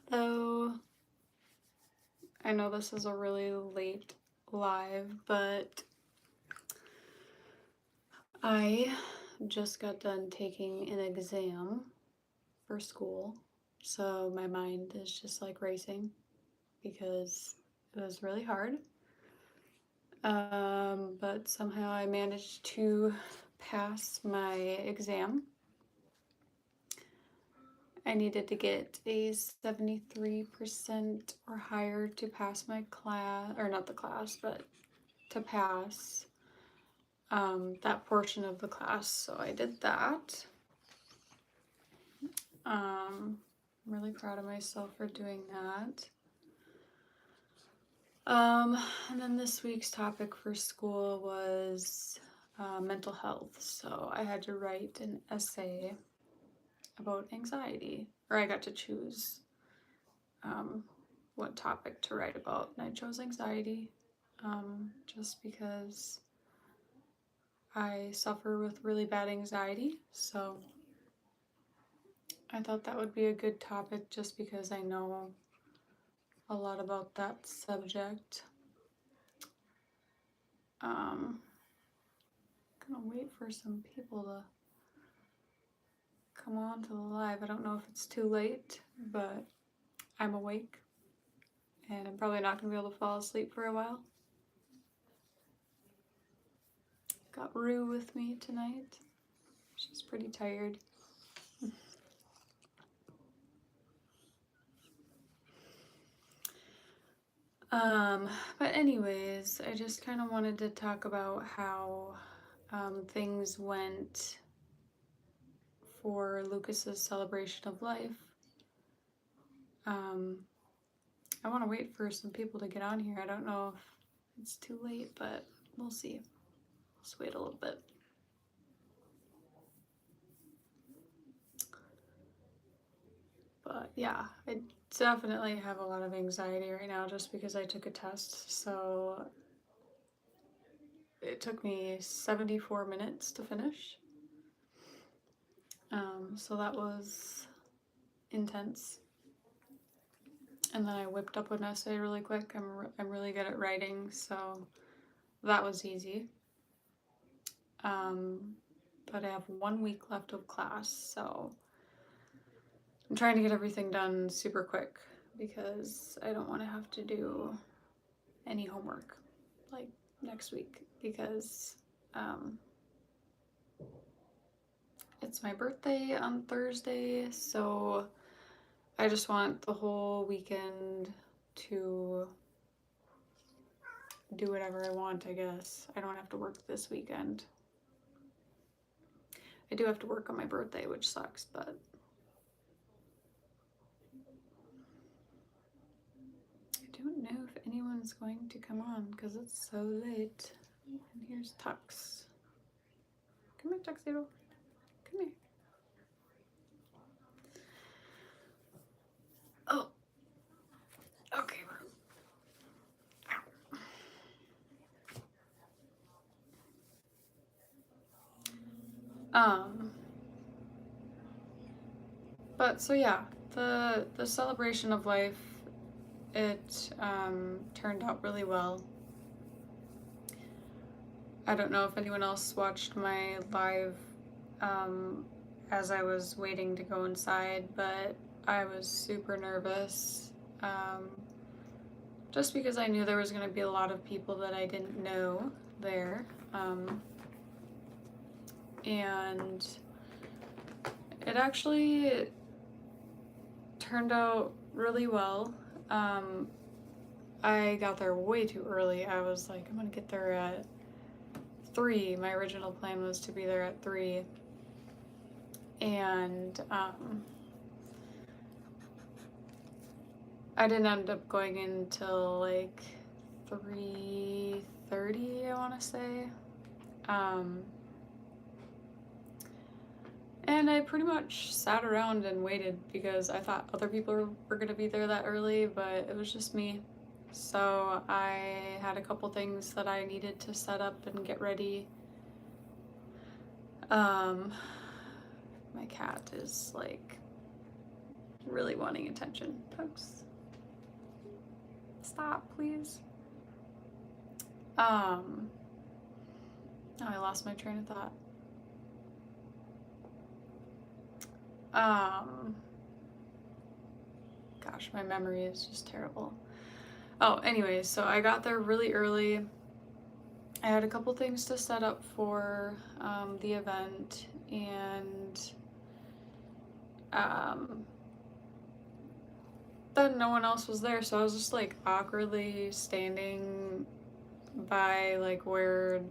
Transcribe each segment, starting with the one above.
Hello. I know this is a really late live, but I just got done taking an exam for school, so my mind is just like racing because it was really hard. But somehow I managed to pass my exam. I needed to get a 73% or higher to pass my class, or not the class, but to pass that portion of the class. So I did that. I'm really proud of myself for doing that. And then this week's topic for school was mental health. So I had to write an essay about anxiety, or I got to choose what topic to write about, and I chose anxiety just because I suffer with really bad anxiety. So I thought that would be a good topic just because I know a lot about that subject. Gonna wait for some people to come on to the live. I don't know if it's too late, but I'm awake and I'm probably not gonna be able to fall asleep for a while. Got Rue with me tonight. She's pretty tired. But anyways, I just kind of wanted to talk about how things went for Lucas's celebration of life. I want to wait for some people to get on here. I don't know if it's too late, but we'll see. Let's wait a little bit. But yeah, I definitely have a lot of anxiety right now just because I took a test. So it took me 74 minutes to finish. So that was intense. And then I whipped up an essay really quick. I'm really good at writing, so that was easy. But I have 1 week left of class, so I'm trying to get everything done super quick because I don't want to have to do any homework like next week because it's my birthday on Thursday, so I just want the whole weekend to do whatever I want, I guess. I don't have to work this weekend. I do have to work on my birthday, which sucks, but I don't know if anyone's going to come on because it's so late. And here's Tux. Come here, Tuxedo. Come here. Oh. Okay. But so yeah, the celebration of life, it turned out really well. I don't know if anyone else watched my live as I was waiting to go inside, but I was super nervous. Just because I knew there was going to be a lot of people that I didn't know there. And it actually turned out really well. I got there way too early. I was like, I'm gonna get there at 3. My original plan was to be there at 3. And I didn't end up going until like 3:30, I want to say. And I pretty much sat around and waited because I thought other people were going to be there that early, but it was just me. So I had a couple things that I needed to set up and get ready. My cat is like really wanting attention. Pugs, stop, please. Oh, I lost my train of thought. Gosh, my memory is just terrible. Oh, anyways, so I got there really early. I had a couple things to set up for the event, and then no one else was there, so I was just like awkwardly standing by like where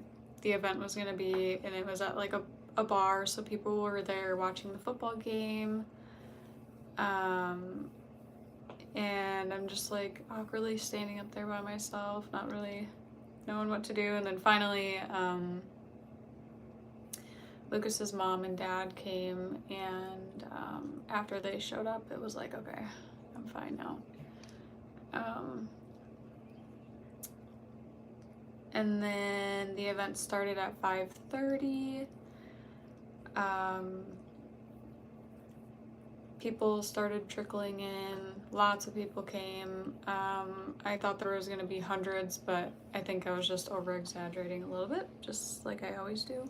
the event was gonna be, and it was at like a bar, so people were there watching the football game. And I'm just like awkwardly standing up there by myself, not really knowing what to do. And then finally, Lucas's mom and dad came, and after they showed up, it was like, okay, I'm fine now. And then the event started at 5:30. People started trickling in. Lots of people came. I thought there was going to be hundreds, but I think I was just over exaggerating a little bit, just like I always do.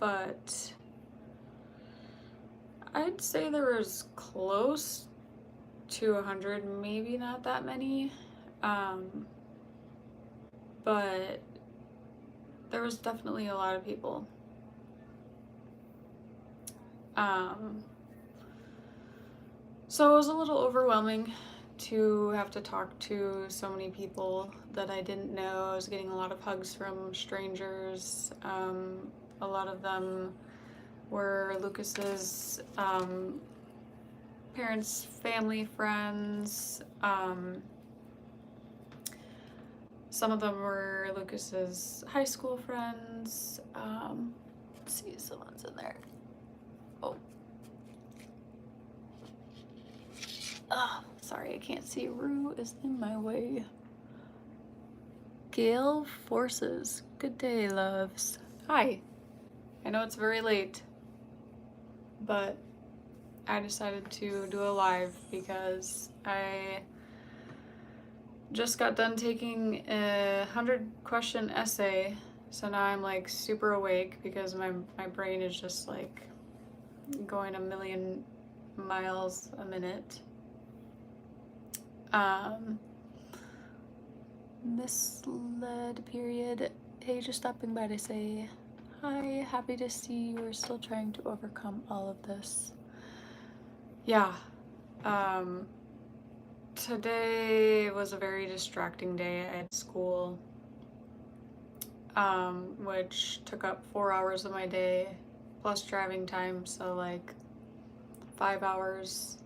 But I'd say there was close to 100, maybe not that many. But there was definitely a lot of people. So it was a little overwhelming to have to talk to so many people that I didn't know. I was getting a lot of hugs from strangers. A lot of them were Lucas's parents, family, friends. Some of them were Lucas's high school friends. Let's see, someone's in there. Oh, sorry, I can't see. Rue is in my way. Gale Forces. Good day, loves. Hi. I know it's very late, but I decided to do a live because I just got done taking a 100-question essay, so now I'm like super awake because my brain is just like going a million miles a minute. Misled period. Hey, just stopping by to say hi, happy to see you are still trying to overcome all of this. Yeah. Today was a very distracting day at school, which took up 4 hours of my day, plus driving time, so like 5 hours.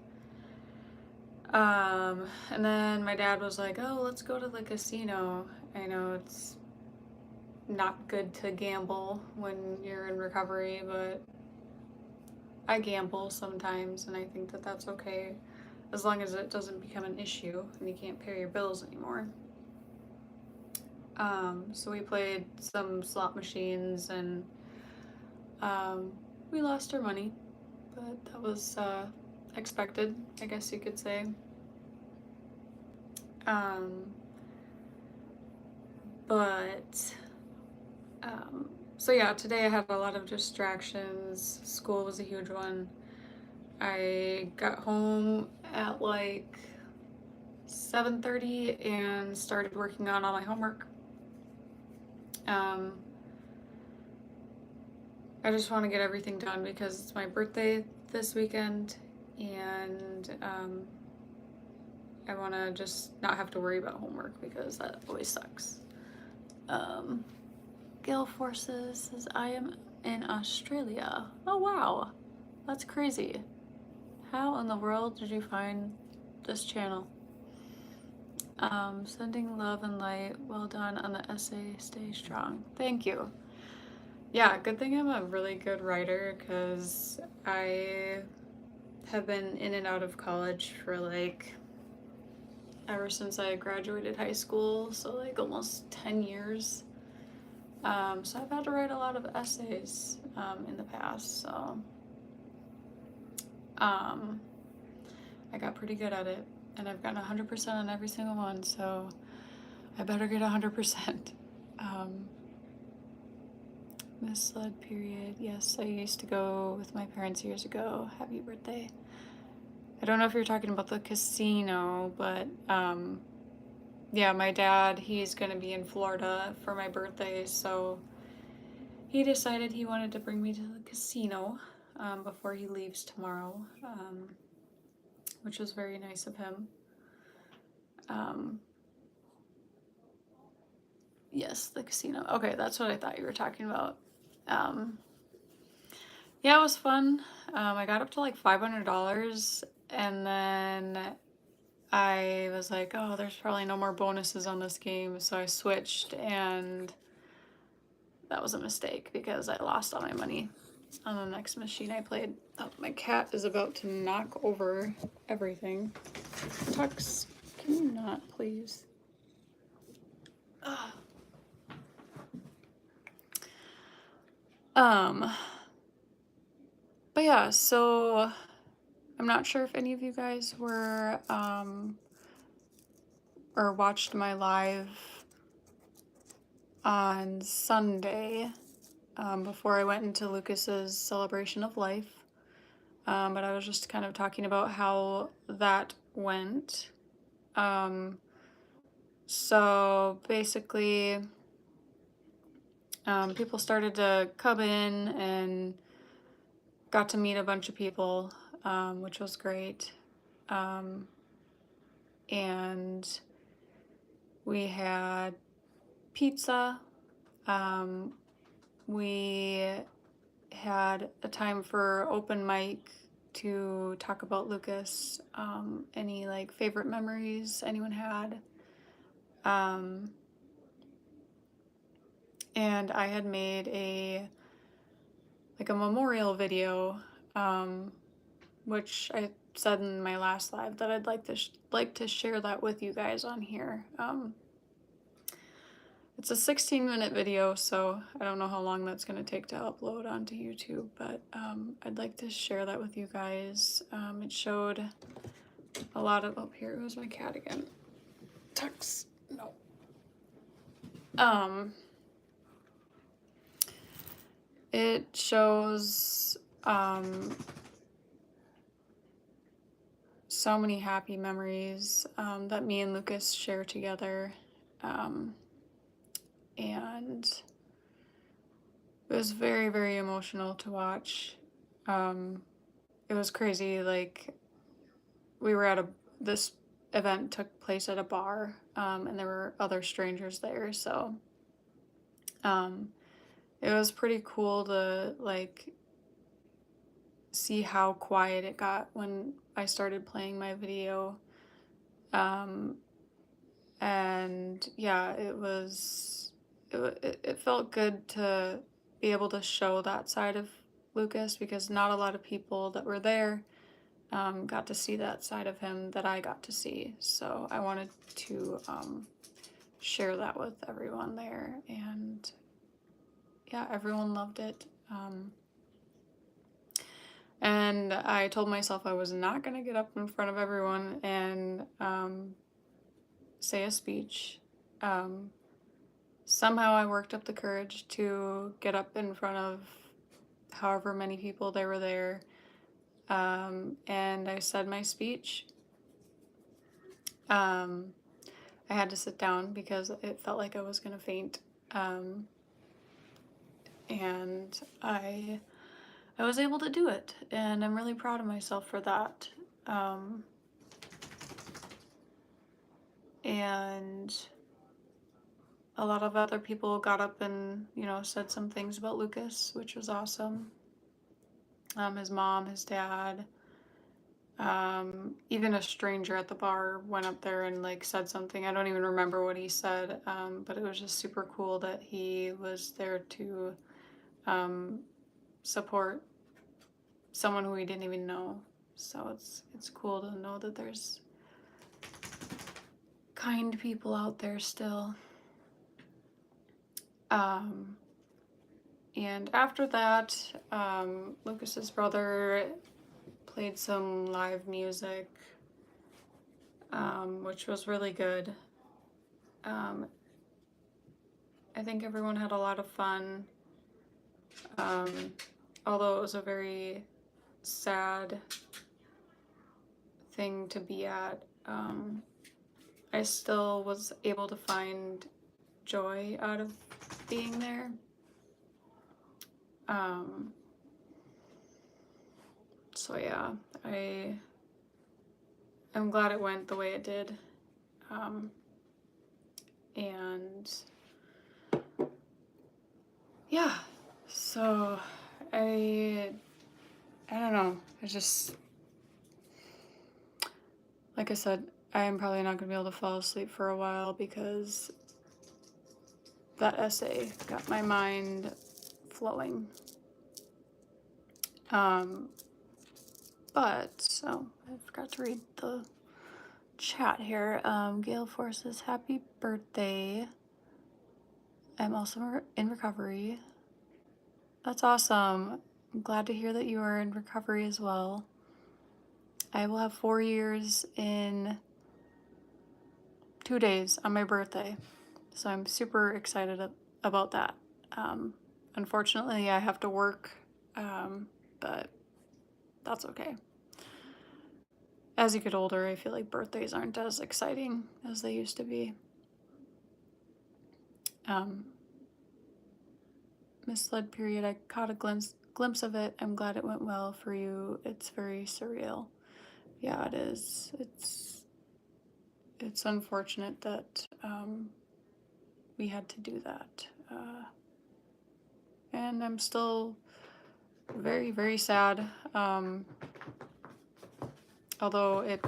And then my dad was like, oh, let's go to the casino. I know it's not good to gamble when you're in recovery, but I gamble sometimes, and I think that that's okay as long as it doesn't become an issue and you can't pay your bills anymore. So we played some slot machines, and we lost our money, but that was expected, I guess you could say. So yeah, today I had a lot of distractions. School was a huge one. I got home at like 7:30 and started working on all my homework. I just want to get everything done because it's my birthday this weekend, and I want to just not have to worry about homework because that always sucks. Gale Forces says, I am in Australia. Oh wow, that's crazy. How in the world did you find this channel? Sending love and light. Well done on the essay. Stay strong. Thank you. Yeah, good thing I'm a really good writer because I have been in and out of college for like ever since I graduated high school, so like almost 10 years. So I've had to write a lot of essays in the past, so Um, I got pretty good at it, and I've gotten 100% on every single one, so I better get 100%. Misled period. Yes, I used to go with my parents years ago. Happy birthday. I don't know if you're talking about the casino, but yeah, my dad, he's going to be in Florida for my birthday, so he decided he wanted to bring me to the casino before he leaves tomorrow, which was very nice of him. Um, yes, the casino. Okay, that's what I thought you were talking about. Yeah, it was fun. I got up to like $500, and then I was like, oh, there's probably no more bonuses on this game, so I switched, and that was a mistake because I lost all my money on the next machine I played. Oh, my cat is about to knock over everything. Tux, can you not, please? Ugh. But yeah, so I'm not sure if any of you guys were or watched my live on Sunday before I went into Lucas's celebration of life. But I was just kind of talking about how that went. So basically, people started to come in and got to meet a bunch of people, which was great. And we had pizza. We had a time for open mic to talk about Lucas. Any like favorite memories anyone had. And I had made a memorial video, which I said in my last live that I'd like to share that with you guys on here. It's a 16-minute video, so I don't know how long that's going to take to upload onto YouTube, but I'd like to share that with you guys. It showed a lot of... Oh, here goes my cat again. Tux. No. It shows so many happy memories that me and Lucas share together. And it was very, very emotional to watch. It was crazy. Like, we were at this event took place at a bar, and there were other strangers there, so it was pretty cool to like see how quiet it got when I started playing my video. And yeah, it felt good to be able to show that side of Lucas, because not a lot of people that were there got to see that side of him that I got to see. So I wanted to share that with everyone there, and yeah, everyone loved it. And I told myself I was not going to get up in front of everyone and say a speech. Somehow I worked up the courage to get up in front of however many people there were there, and I said my speech. I had to sit down because it felt like I was going to faint, and I was able to do it, and I'm really proud of myself for that. And a lot of other people got up and, said some things about Lucas, which was awesome. His mom, his dad, even a stranger at the bar went up there and like said something. I don't even remember what he said, but it was just super cool that he was there to support someone who he didn't even know. So it's cool to know that there's kind people out there still. And after that, Lucas's brother played some live music, which was really good. I think everyone had a lot of fun, although it was a very sad thing to be at. I still was able to find joy out of being there. So yeah, I'm glad it went the way it did. And yeah, so I don't know. I just, like I said, I am probably not gonna be able to fall asleep for a while because that essay got my mind flowing. But so I forgot to read the chat here. Gail Force says happy birthday. I'm also in recovery. That's awesome. I'm glad to hear that you are in recovery as well. I will have 4 years in 2 days on my birthday, so I'm super excited about that. Unfortunately, I have to work, but that's okay. As you get older, I feel like birthdays aren't as exciting as they used to be. Misled period, I caught a glimpse of it. I'm glad it went well for you. It's very surreal. Yeah, it is. It's unfortunate that we had to do that. And I'm still very, very sad. Although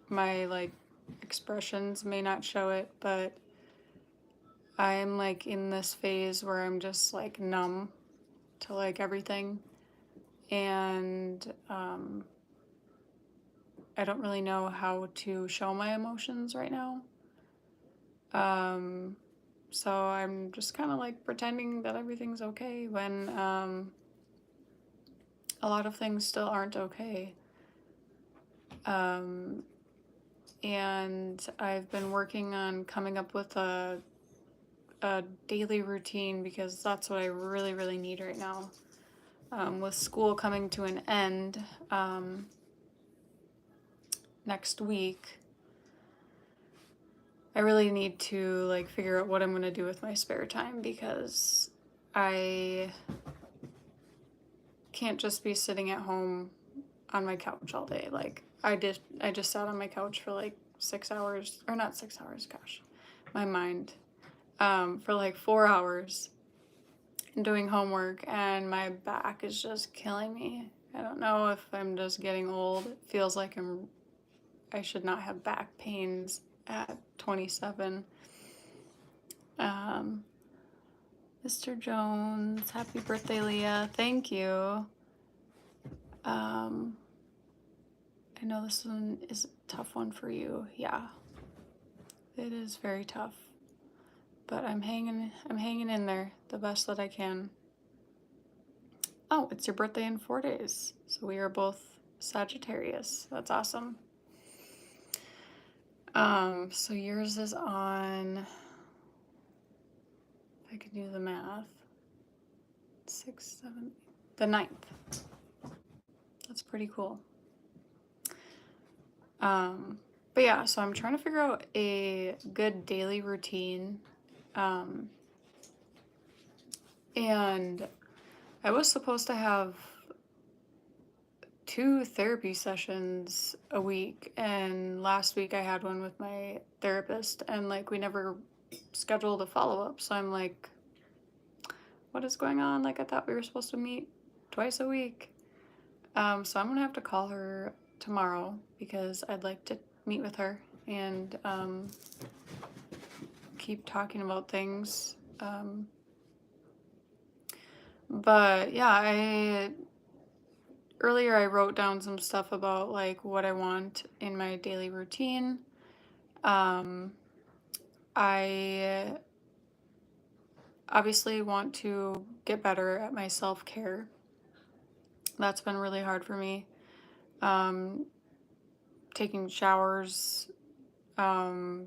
my like expressions may not show it, but I'm like in this phase where I'm just like numb to like everything, and I don't really know how to show my emotions right now. So I'm just kind of like pretending that everything's okay when a lot of things still aren't okay. And I've been working on coming up with a daily routine because that's what I really, really need right now. With school coming to an end next week, I really need to like figure out what I'm gonna do with my spare time because I can't just be sitting at home on my couch all day. Like I just sat on my couch for like 6 hours, or not 6 hours, gosh, my mind, for like 4 hours doing homework, and my back is just killing me. I don't know if I'm just getting old. It feels like I should not have back pains at 27. Mr. Jones, happy birthday, Leah. Thank you. I know this one is a tough one for you. Yeah, it is very tough, but I'm hanging in there the best that I can. Oh, it's your birthday in 4 days, so we are both Sagittarius. That's awesome. So yours is on, if I could do the math, 6, 7, the 9th. That's pretty cool. But yeah, so I'm trying to figure out a good daily routine. And I was supposed to have 2 therapy sessions a week, and last week I had one with my therapist, and like we never scheduled a follow-up, so I'm like, what is going on? Like I thought we were supposed to meet twice a week. So I'm gonna have to call her tomorrow because I'd like to meet with her and keep talking about things. But yeah, earlier I wrote down some stuff about like what I want in my daily routine. I obviously want to get better at my self-care. That's been really hard for me. Um, Taking showers, um,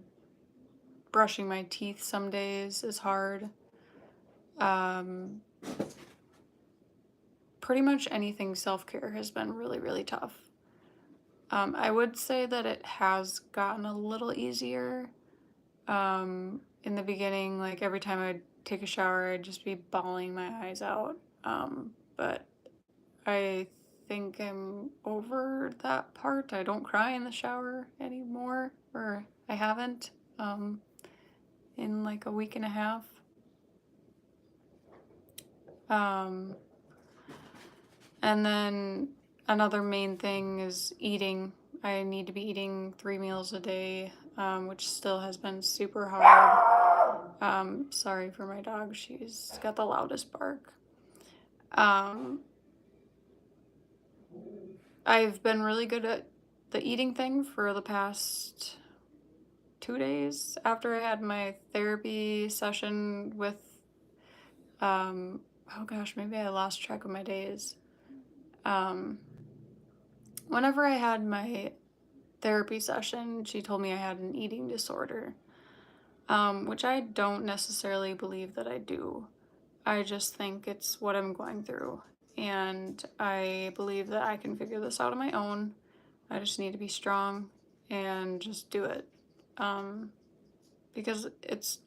brushing my teeth some days is hard. Um, Pretty much anything self-care has been really, really tough. I would say that it has gotten a little easier. In the beginning, like every time I'd take a shower, I'd just be bawling my eyes out. But I think I'm over that part. I don't cry in the shower anymore, or I haven't, in like a week and a half. Um, and then another main thing is eating. I need to be eating 3 meals a day, which still has been super hard. Sorry for my dog. She's got the loudest bark. Um, I've been really good at the eating thing for the past 2 days after I had my therapy session with, oh gosh, maybe I lost track of my days. Um, Whenever I had my therapy session, she told me I had an eating disorder, which I don't necessarily believe that I do. I just think it's what I'm going through. And I believe that I can figure this out on my own. I just need to be strong and just do it. Um, because it's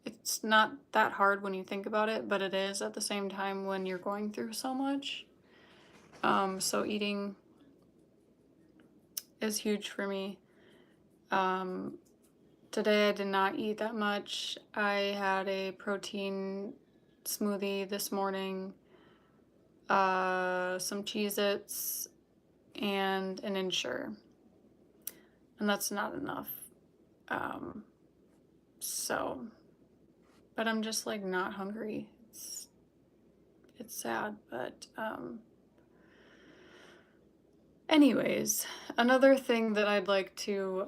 not that hard when you think about it, but it is at the same time when you're going through so much. So eating is huge for me. Um, Today I did not eat that much. I had a protein smoothie this morning, some Cheez-Its, and an Ensure. And that's not enough. Um, so, but I'm just like not hungry. It's sad, but anyways, another thing that I'd like to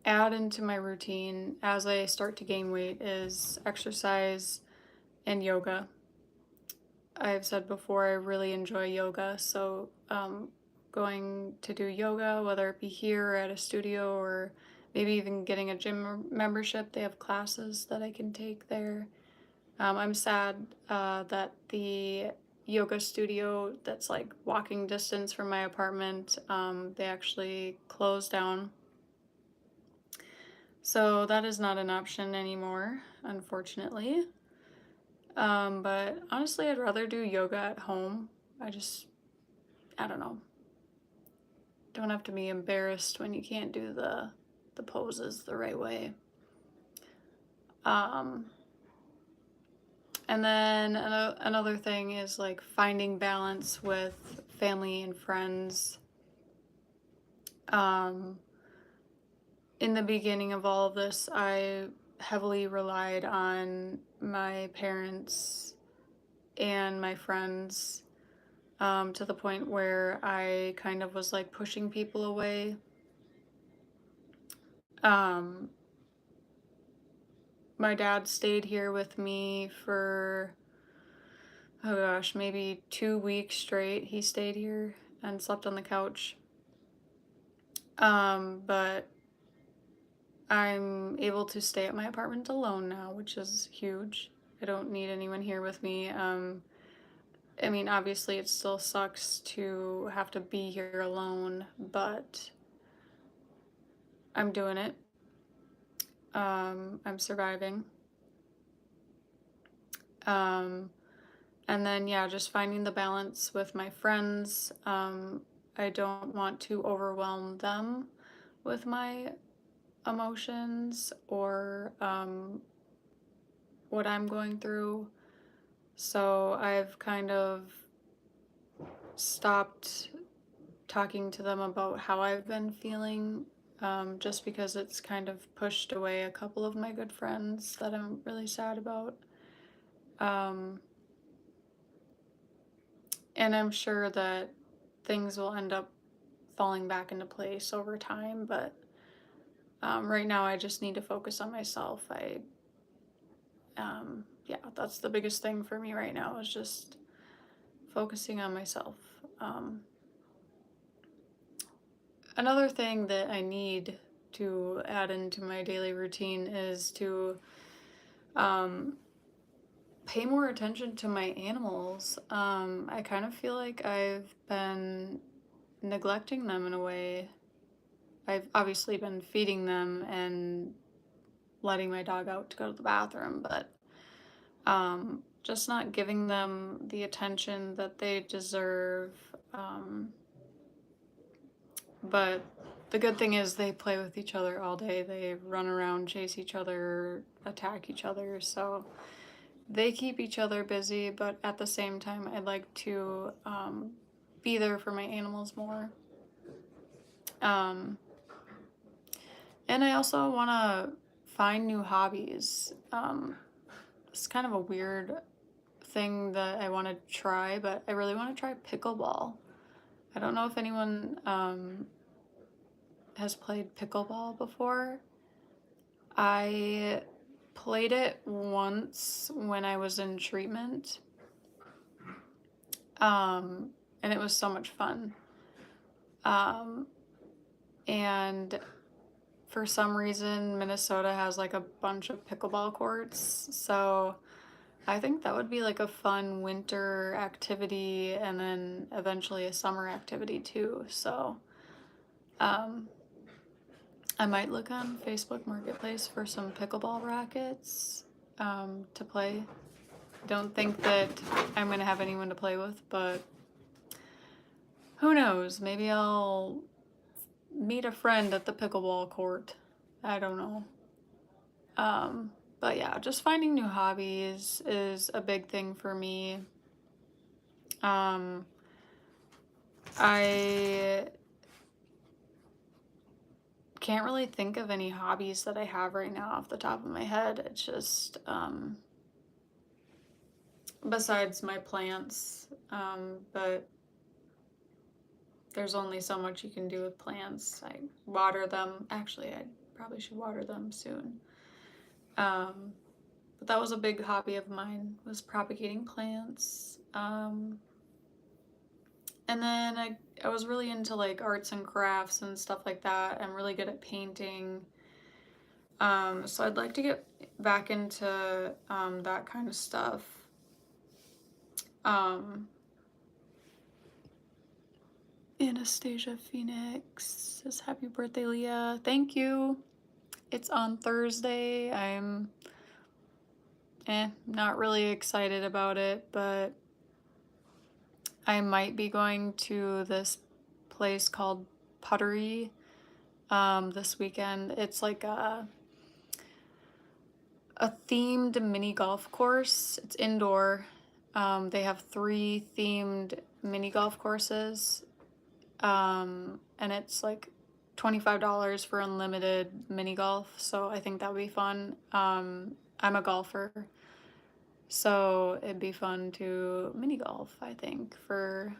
add into my routine as I start to gain weight is exercise and yoga. I've said before I really enjoy yoga, so going to do yoga, whether it be here or at a studio or maybe even getting a gym membership, they have classes that I can take there. I'm sad that the yoga studio that's like walking distance from my apartment, they actually closed down. So that is not an option anymore, unfortunately. But honestly, I'd rather do yoga at home. I don't know. Don't have to be embarrassed when you can't do the poses the right way. Um, and then another thing is like finding balance with family and friends. In the beginning of all of this, I heavily relied on my parents and my friends, to the point where I kind of was like pushing people away. Um, my dad stayed here with me for, oh gosh, maybe 2 weeks straight. He stayed here and slept on the couch. But I'm able to stay at my apartment alone now, which is huge. I don't need anyone here with me. I mean, obviously, it still sucks to have to be here alone, but I'm doing it. I'm surviving. Um, and then, yeah, just finding the balance with my friends. I don't want to overwhelm them with my emotions or what I'm going through. So I've kind of stopped talking to them about how I've been feeling, just because it's kind of pushed away a couple of my good friends that I'm really sad about. Um, and I'm sure that things will end up falling back into place over time, but right now I just need to focus on myself. Yeah, that's the biggest thing for me right now is just focusing on myself. Another thing that I need to add into my daily routine is to um, pay more attention to my animals. I kind of feel like I've been neglecting them in a way. I've obviously been feeding them and letting my dog out to go to the bathroom, but just not giving them the attention that they deserve. But the good thing is they play with each other all day. They run around, chase each other, attack each other. So they keep each other busy, but at the same time, I'd like to be there for my animals more. Um, and I also want to find new hobbies. It's kind of a weird thing that I want to try, but I really want to try pickleball. I don't know if anyone has played pickleball before. I played it once when I was in treatment, and it was so much fun. Um, and for some reason, Minnesota has like a bunch of pickleball courts, so I think that would be like a fun winter activity and then eventually a summer activity too. So, um, I might look on Facebook Marketplace for some pickleball rackets to play. Don't think that I'm going to have anyone to play with, but who knows? Maybe I'll meet a friend at the pickleball court. I don't know. But yeah, just finding new hobbies is a big thing for me. Um, I can't really think of any hobbies that I have right now off the top of my head. It's just, besides my plants, but there's only so much you can do with plants. I water them. Actually, I probably should water them soon. But that was a big hobby of mine, was propagating plants. And then I was really into like arts and crafts and stuff like that. I'm really good at painting. So I'd like to get back into that kind of stuff. Anastasia Phoenix says happy birthday, Leah. Thank you. It's on Thursday. I'm not really excited about it, but I might be going to this place called Puttery this weekend. It's like a themed mini golf course. It's indoor. They have 3 themed mini golf courses. And it's like $25 for unlimited mini golf. So I think that would be fun. I'm a golfer. So it'd be fun to mini golf, I think, for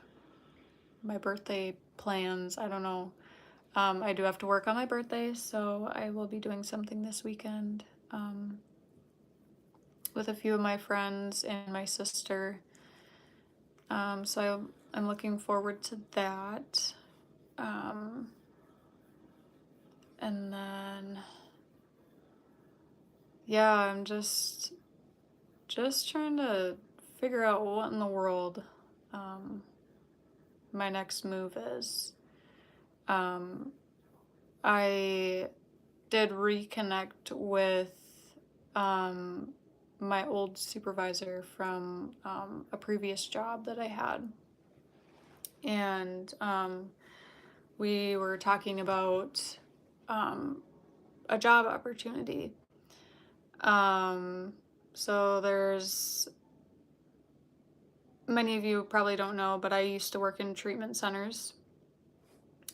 my birthday plans. I don't know. I do have to work on my birthday, so I will be doing something this weekend with a few of my friends and my sister. So I'm looking forward to that. And then, yeah, I'm just trying to figure out what in the world my next move is. I did reconnect with my old supervisor from a previous job that I had. And we were talking about a job opportunity. So there's, many of you probably don't know, but I used to work in treatment centers.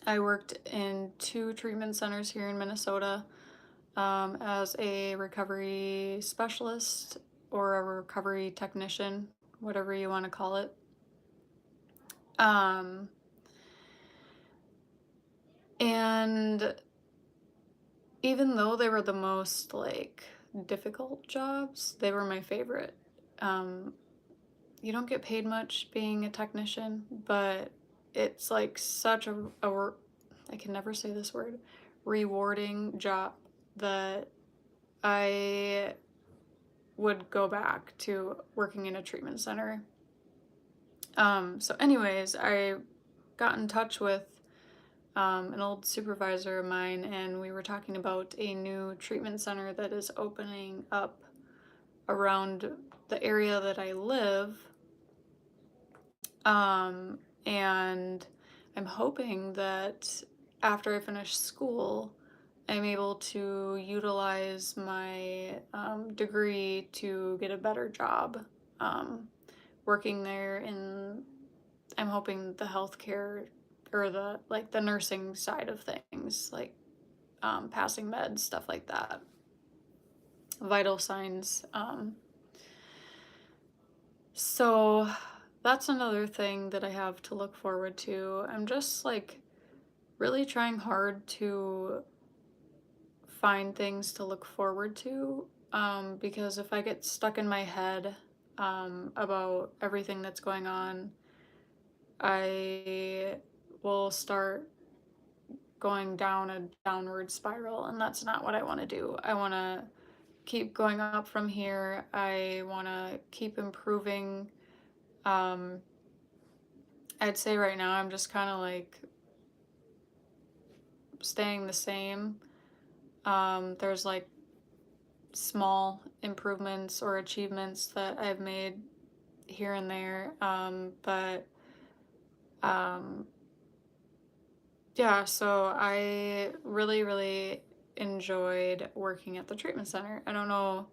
I worked in 2 treatment centers here in Minnesota as a recovery specialist or a recovery technician, whatever you want to call it. And even though they were the most like difficult jobs, they were my favorite. You don't get paid much being a technician, but it's like such a I can never say this word, rewarding job that I would go back to working in a treatment center. So anyways, I got in touch with an old supervisor of mine, and we were talking about a new treatment center that is opening up around the area that I live. Um, and I'm hoping that after I finish school, I'm able to utilize my degree to get a better job um, working there in, I'm hoping the healthcare or the like the nursing side of things, like passing meds, stuff like that, vital signs. So that's another thing that I have to look forward to. I'm just like really trying hard to find things to look forward to, because if I get stuck in my head about everything that's going on, I will start going down a downward spiral, and that's not what I want to do. I want to keep going up from here. I want to keep improving. Um, I'd say right now I'm just kind of like staying the same. There's like small improvements or achievements that I've made here and there. But um, yeah, so I really, really enjoyed working at the treatment center. I don't know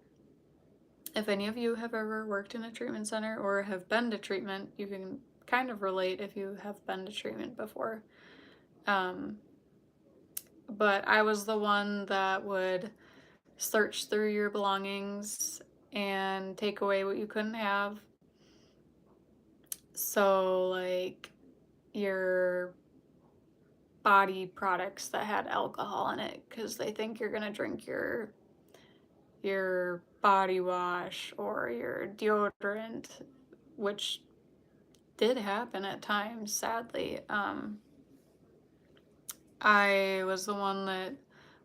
if any of you have ever worked in a treatment center or have been to treatment. You can kind of relate if you have been to treatment before. Um, but I was the one that would search through your belongings and take away what you couldn't have. So, like your body products that had alcohol in it because they think you're gonna drink your body wash or your deodorant, which did happen at times, sadly. I was the one that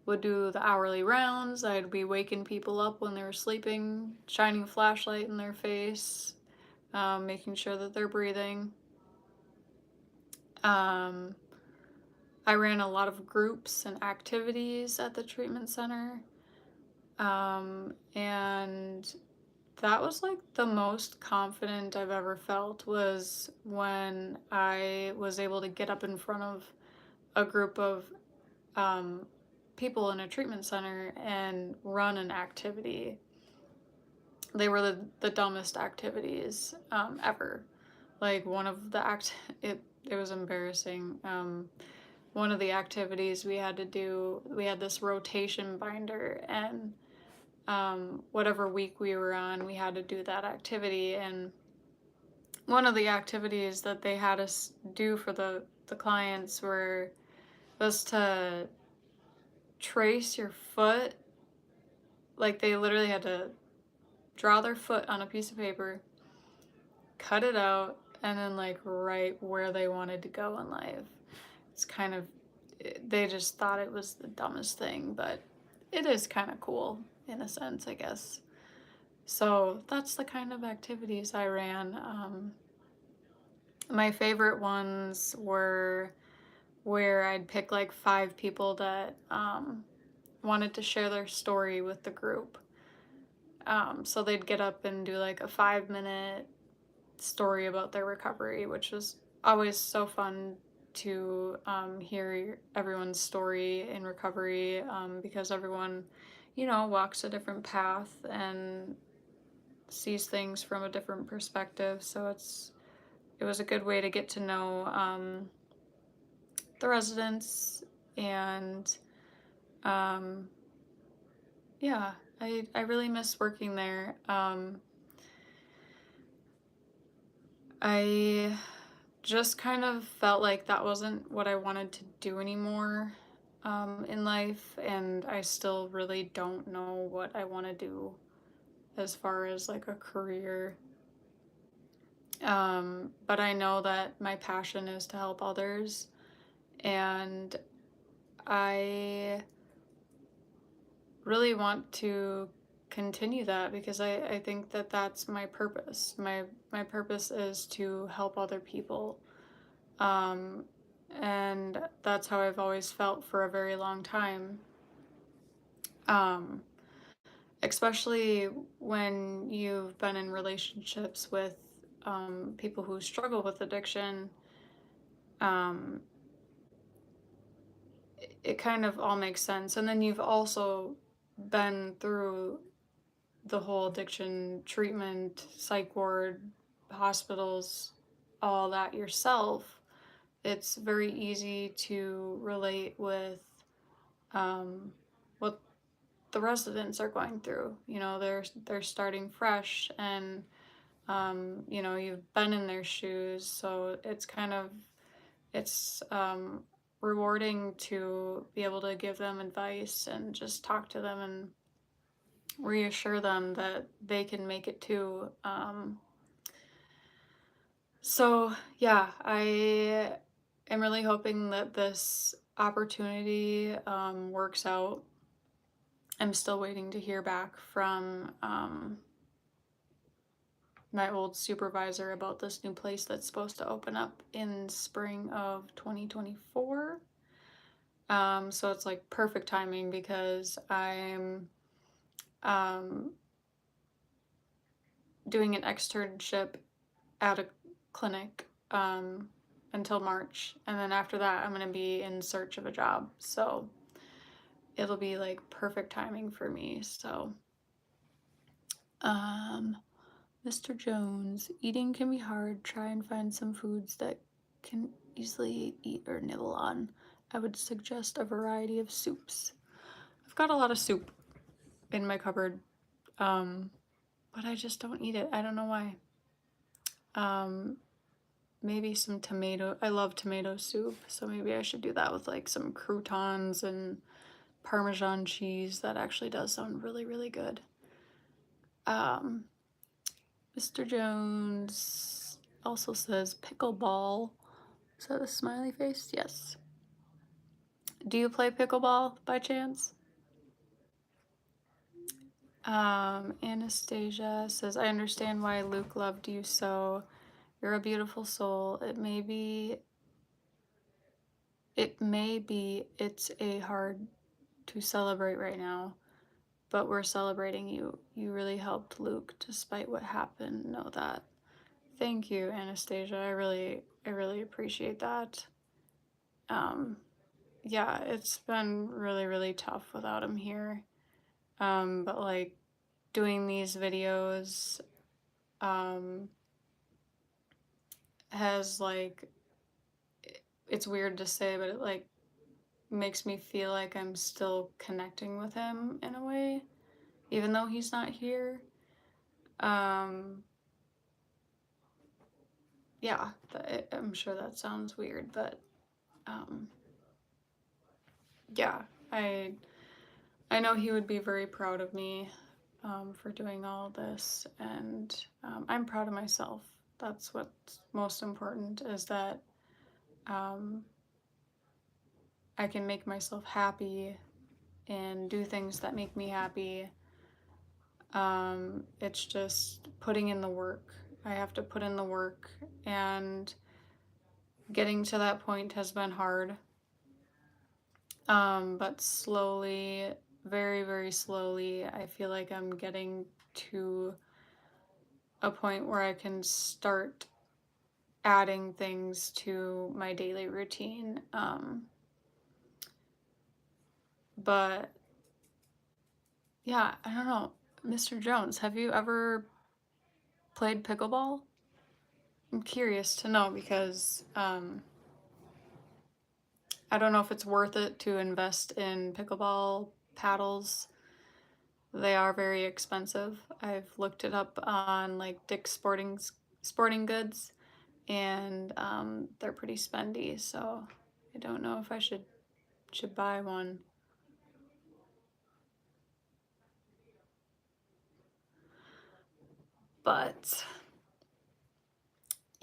would do the hourly rounds. I'd be waking people up when they were sleeping, shining a flashlight in their face, making sure that they're breathing. Um, I ran a lot of groups and activities at the treatment center. And that was like the most confident I've ever felt was when I was able to get up in front of a group of um, people in a treatment center and run an activity. They were the dumbest activities ever. Like one of the it was embarrassing. One of the activities we had to do, we had this rotation binder, and whatever week we were on, we had to do that activity. And one of the activities that they had us do for the clients was to trace your foot. Like they literally had to draw their foot on a piece of paper, cut it out, and then like write where they wanted to go in life. It's kind of, they just thought it was the dumbest thing, but it is kind of cool in a sense, I guess. So that's the kind of activities I ran. My favorite ones were where I'd pick like 5 people that wanted to share their story with the group. So they'd get up and do like a 5-minute story about their recovery, which was always so fun to hear everyone's story in recovery, because everyone, walks a different path and sees things from a different perspective. So it was a good way to get to know the residents, and um, yeah, I really miss working there. I just kind of felt like that wasn't what I wanted to do anymore in life, and I still really don't know what I want to do as far as like a career. But I know that my passion is to help others, and I really want to continue that because I think that that's my purpose. My purpose is to help other people. Um, and that's how I've always felt for a very long time. Um, Especially when you've been in relationships with people who struggle with addiction, um, it kind of all makes sense. And then you've also been through the whole addiction treatment, psych ward, hospitals, all that yourself. It's very easy to relate with um, what the residents are going through. You know, they're starting fresh, and you know, you've been in their shoes, so it's rewarding to be able to give them advice and just talk to them and reassure them that they can make it too. So yeah, I am really hoping that this opportunity works out. I'm still waiting to hear back from my old supervisor about this new place that's supposed to open up in spring of 2024. So it's like perfect timing because I'm um, doing an externship at a clinic until March, and then after that, I'm gonna be in search of a job. So it'll be like perfect timing for me. So, um, Mr. Jones, eating can be hard. Try and find some foods that can easily eat or nibble on. I would suggest a variety of soups. I've got a lot of soup in my cupboard, um, but I just don't eat it. I don't know why. Um, Maybe some tomato. I love tomato soup, so maybe I should do that with like some croutons and Parmesan cheese. That actually does sound really, really good. Um, Mr. Jones also says pickleball. Is that a smiley face? Yes. Do you play pickleball by chance? Anastasia says, I understand why Luke loved you so. You're a beautiful soul. It's a hard to celebrate right now, but we're celebrating you. You really helped Luke despite what happened. Know that. Thank you, Anastasia. I really appreciate that. Um, yeah, it's been really, really tough without him here. But like doing these videos, um, has like, it's weird to say, but it like makes me feel like I'm still connecting with him in a way, even though he's not here. Um, yeah, I'm sure that sounds weird, but um, yeah, I know he would be very proud of me for doing all this, and I'm proud of myself. That's what's most important is that um, I can make myself happy and do things that make me happy. It's just putting in the work. I have to put in the work, and getting to that point has been hard. But slowly, very, very slowly, I feel like I'm getting to a point where I can start adding things to my daily routine. But yeah, I don't know. Mr. Jones, have you ever played pickleball? I'm curious to know because I don't know if it's worth it to invest in pickleball paddles. They are very expensive. I've looked it up on like Dick's Sporting Goods, and they're pretty spendy. So I don't know if I should buy one. But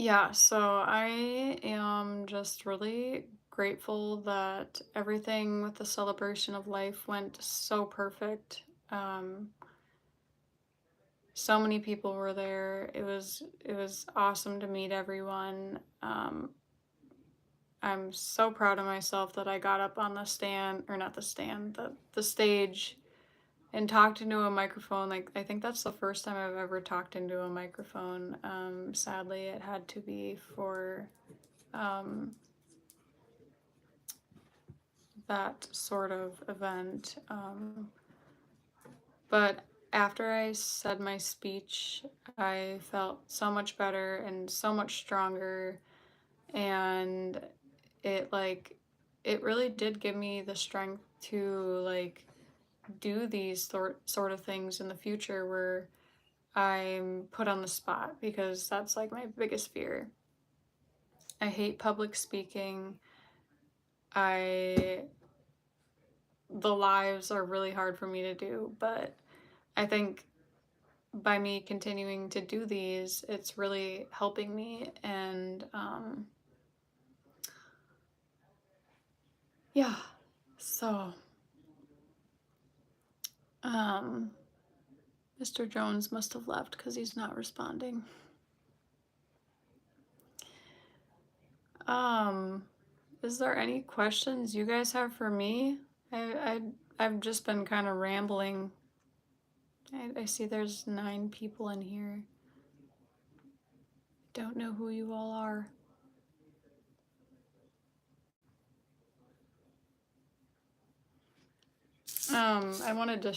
Yeah, so I am just really grateful that everything with the celebration of life went so perfect. Um, so many people were there. It was awesome to meet everyone. I'm so proud of myself that I got up on the stand, or not the stand, the stage, and talked into a microphone. Like, I think that's the first time I've ever talked into a microphone. Sadly, it had to be for um, that sort of event. But after I said my speech, I felt so much better and so much stronger. And it like, it really did give me the strength to like do these sort of things in the future where I'm put on the spot, because that's like my biggest fear. I hate public speaking. I The lives are really hard for me to do, but I think by me continuing to do these, it's really helping me. And yeah, so um, Mr. Jones must have left because he's not responding. Um, is there any questions you guys have for me? I've just been kind of rambling. I see there's 9 people in here. Don't know who you all are. I wanted to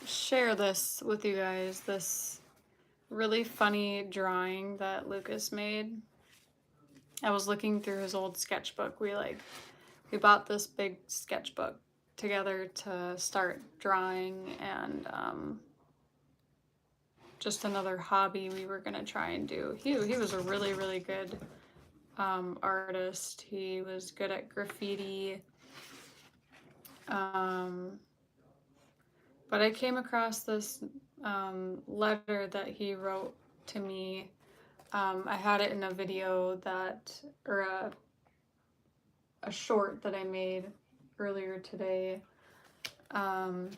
share this with you guys. This really funny drawing that Lucas made. I was looking through his old sketchbook. We bought this big sketchbook together to start drawing, and just another hobby we were gonna try and do. He was a really good artist. He was good at graffiti. But I came across this letter that he wrote to me. I had it in a video or a short that I made earlier today. But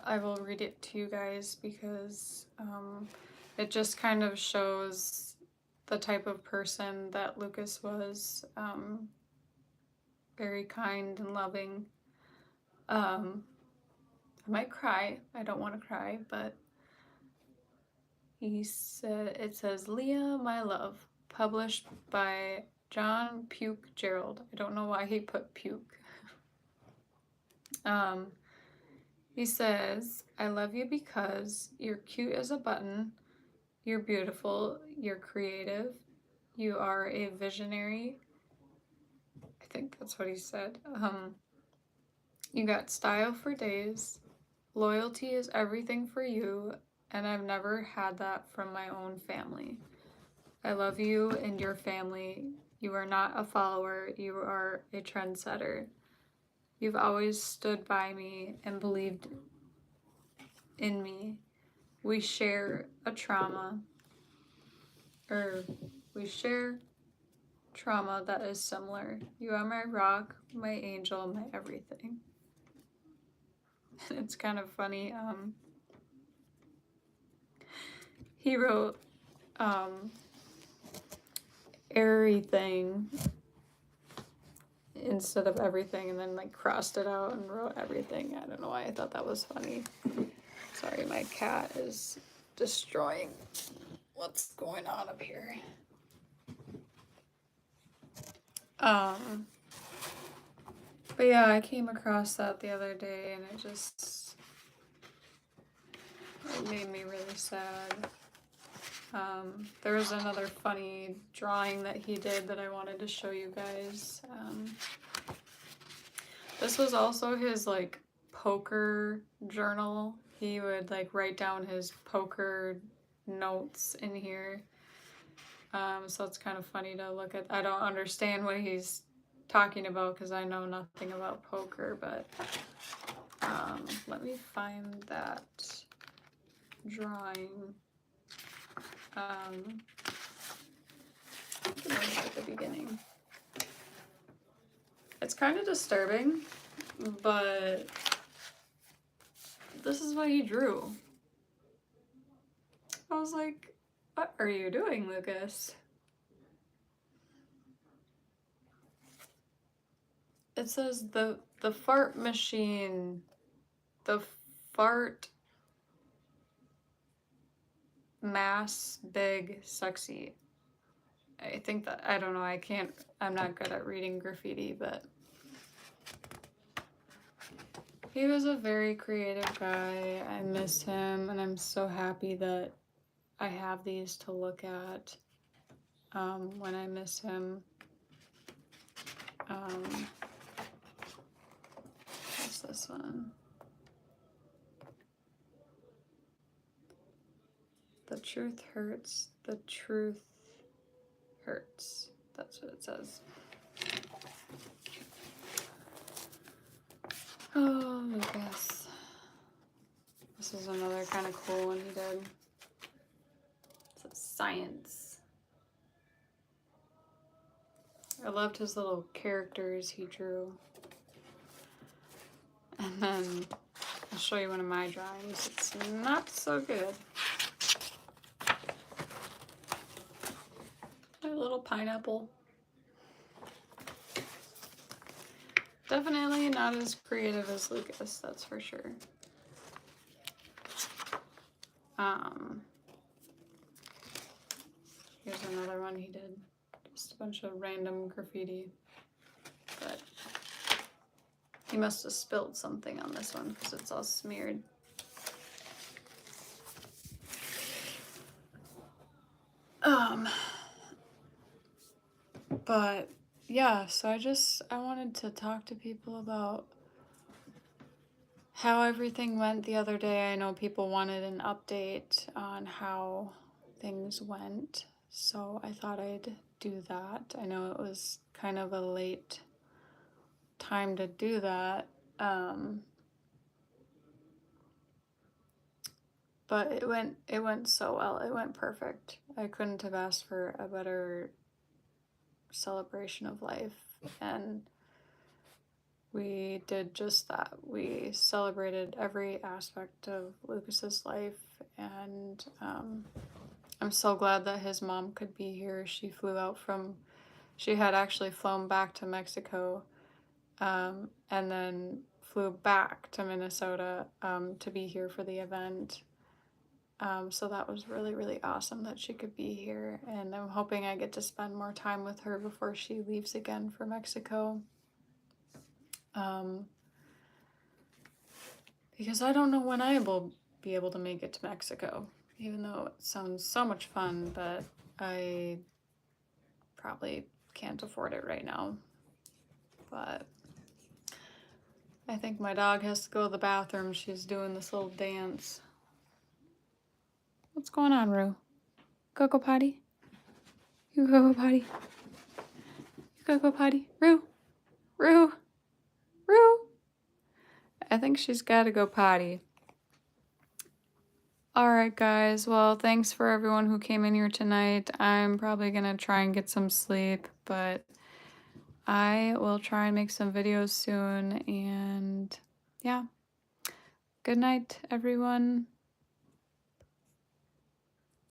I will read it to you guys because it just kind of shows the type of person that Lucas was. Very kind and loving. I might cry. I don't want to cry, but it says, Leah, my love, published by John Puke Gerald. I don't know why he put Puke. He says, I love you because you're cute as a button, you're beautiful, you're creative, you are a visionary. I think that's what he said. You got style for days, loyalty is everything for you, and I've never had that from my own family. I love you and your family. You are not a follower, you are a trendsetter. You've always stood by me and believed in me. We share a trauma, or we share trauma that is similar. You are my rock, my angel, my everything. It's kind of funny. He wrote everything instead of everything, and then like crossed it out and wrote everything. I don't know why I thought that was funny. Sorry, my cat is destroying what's going on up here. But yeah, I came across that the other day, and it made me really sad. There was another funny drawing that he did that I wanted to show you guys. This was also his like poker journal. He would like write down his poker notes in here. So it's kind of funny to look at. I don't understand what he's talking about because I know nothing about poker, but let me find that drawing. the beginning. It's kind of disturbing, but this is what he drew. I was like, what are you doing, Lucas? It says the fart machine, the fart mass big sexy. I think that, I don't know, I'm not good at reading graffiti, but he was a very creative guy. I miss him, and I'm so happy that I have these to look at when I miss him. What's this one? The truth hurts. The truth hurts. That's what it says. Oh, Lucas. This is another kind of cool one he did. It says science. I loved his little characters he drew. And then I'll show you one of my drawings. It's not so good. A little pineapple. Definitely not as creative as Lucas, that's for sure. Here's another one he did. Just a bunch of random graffiti. But he must have spilled something on this one because it's all smeared. But yeah, so I wanted to talk to people about how everything went the other day. I know people wanted an update on how things went, so I thought I'd do that. I know it was kind of a late time to do that, but it went so well. It went perfect. I couldn't have asked for a better celebration of life, and we did just that. We celebrated every aspect of Lucas's life, and I'm so glad that his mom could be here. She had actually flown back to Mexico, and then flew back to Minnesota to be here for the event. So that was really, really awesome that she could be here, and I'm hoping I get to spend more time with her before she leaves again for Mexico. Because I don't know when I will be able to make it to Mexico, even though it sounds so much fun, but I probably can't afford it right now. But I think my dog has to go to the bathroom. She's doing this little dance. What's going on, Rue? Go potty? You go potty? You go potty? Rue? Rue? Rue? I think she's gotta go potty. Alright guys, well thanks for everyone who came in here tonight. I'm probably gonna try and get some sleep, but I will try and make some videos soon, and yeah. Good night, everyone.